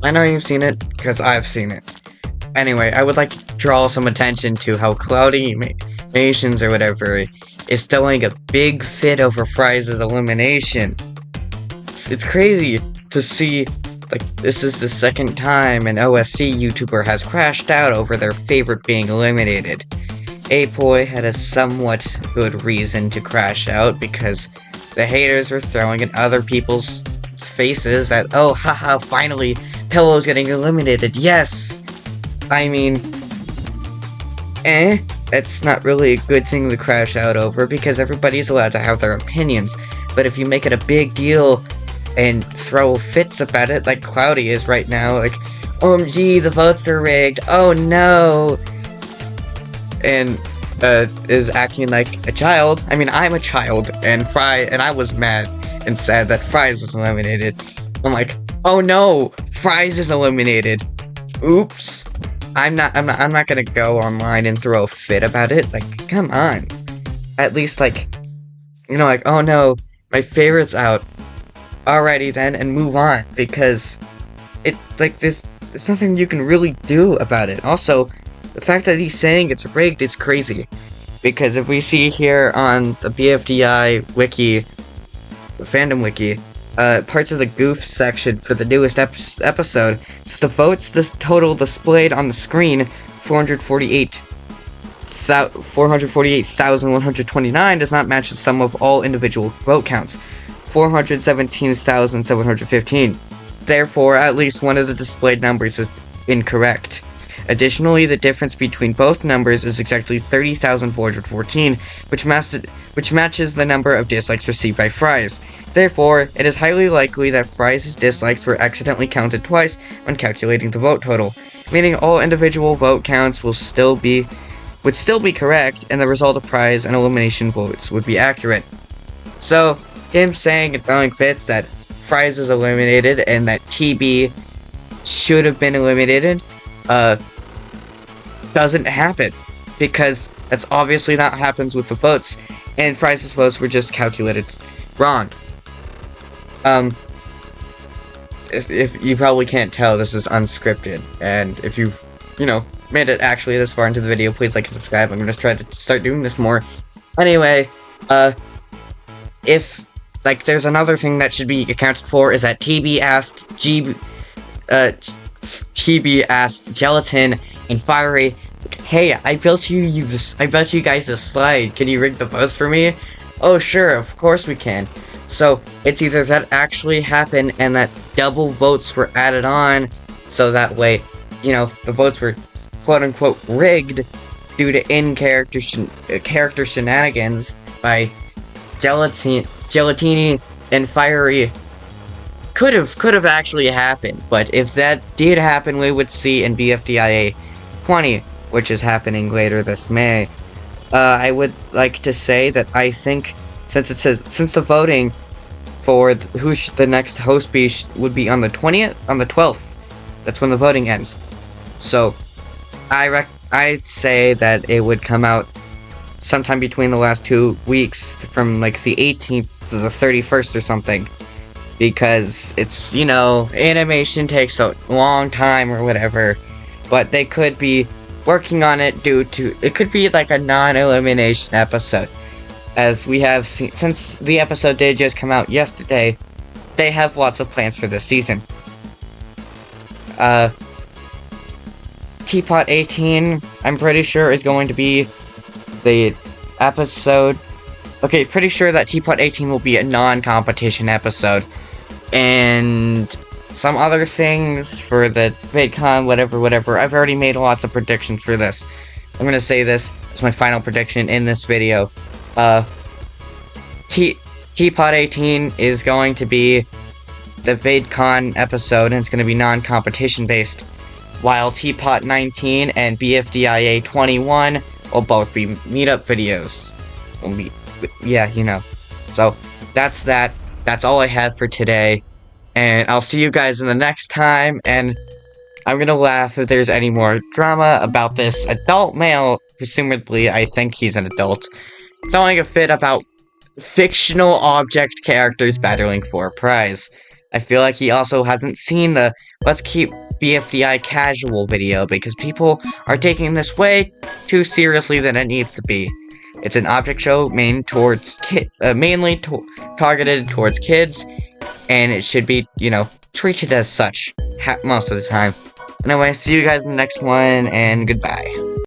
I know you've seen it, because I've seen it. Anyway, I would like to draw some attention to how Cloudimations or whatever is throwing a big fit over Fries' elimination. It's crazy to see, like, this is the second time an OSC YouTuber has crashed out over their favorite being eliminated. Apoy had a somewhat good reason to crash out because the haters were throwing in other people's faces that, oh, haha, finally, Pillow's getting eliminated, yes! I mean, it's not really a good thing to crash out over because everybody's allowed to have their opinions, but if you make it a big deal and throw fits about it like Cloudy is right now, like, OMG, the votes were rigged, oh no! And is acting like a child. I mean, I'm a child, and I was mad and sad that Fries was eliminated. I'm like, oh no, Fries is eliminated. Oops. I'm not gonna go online and throw a fit about it. Like, come on. At least, like, you know, like, oh no, my favorite's out. Alrighty then, and move on, because there's nothing you can really do about it. Also, the fact that he's saying it's rigged is crazy, because if we see here on the BFDI wiki, the fandom wiki, parts of the goof section for the newest episode, it's the votes this total displayed on the screen, 448,129 does not match the sum of all individual vote counts, 417,715. Therefore, at least one of the displayed numbers is incorrect. Additionally, the difference between both numbers is exactly 30,414, which matches the number of dislikes received by Fries. Therefore, it is highly likely that Fries' dislikes were accidentally counted twice when calculating the vote total, meaning all individual vote counts would still be correct, and the result of prize and elimination votes would be accurate. So, him saying and throwing fits that Fries is eliminated and that TB should have been eliminated, doesn't happen, because that's obviously not happens with the votes, and Fries' votes were just calculated wrong. If you probably can't tell, this is unscripted, and if you've, made it actually this far into the video, please like and subscribe. I'm gonna try to start doing this more. Anyway, if, there's another thing that should be accounted for, is that TB asked Gelatin and Fiery, hey, I built you guys this slide, can you rig the votes for me? Oh sure, of course we can. So, it's either that actually happened and that double votes were added on, so that way, the votes were quote-unquote rigged due to in-character character shenanigans by Gelatini and Fiery. Could have actually happened, but if that did happen, we would see in BFDIA 20, which is happening later this May. I would like to say that I think, since the voting for who the next host be would be on the 12th, that's when the voting ends. So, I'd say that it would come out sometime between the last 2 weeks, from the 18th to the 31st or something. Because it's, animation takes a long time or whatever, but they could be working on it it could be a non-elimination episode. As we have seen, since the episode did just come out yesterday, they have lots of plans for this season. Teapot 18, I'm pretty sure is going to be the episode. Okay, pretty sure that Teapot 18 will be a non-competition episode. And some other things for the VidCon, whatever. I've already made lots of predictions for this. I'm gonna say this as my final prediction in this video. Teapot 18 is going to be the VidCon episode, and it's gonna be non-competition based, while Teapot 19 and BFDIA 21 will both be meetup videos. So, that's that. That's all I have for today, and I'll see you guys in the next time, and I'm gonna laugh if there's any more drama about this adult male, presumably I think he's an adult, throwing a fit about fictional object characters battling for a prize. I feel like he also hasn't seen the Let's Keep BFDI casual video, because people are taking this way too seriously than it needs to be. It's an object show mainly targeted towards kids, and it should be, treated as such most of the time. Anyway, see you guys in the next one, and goodbye.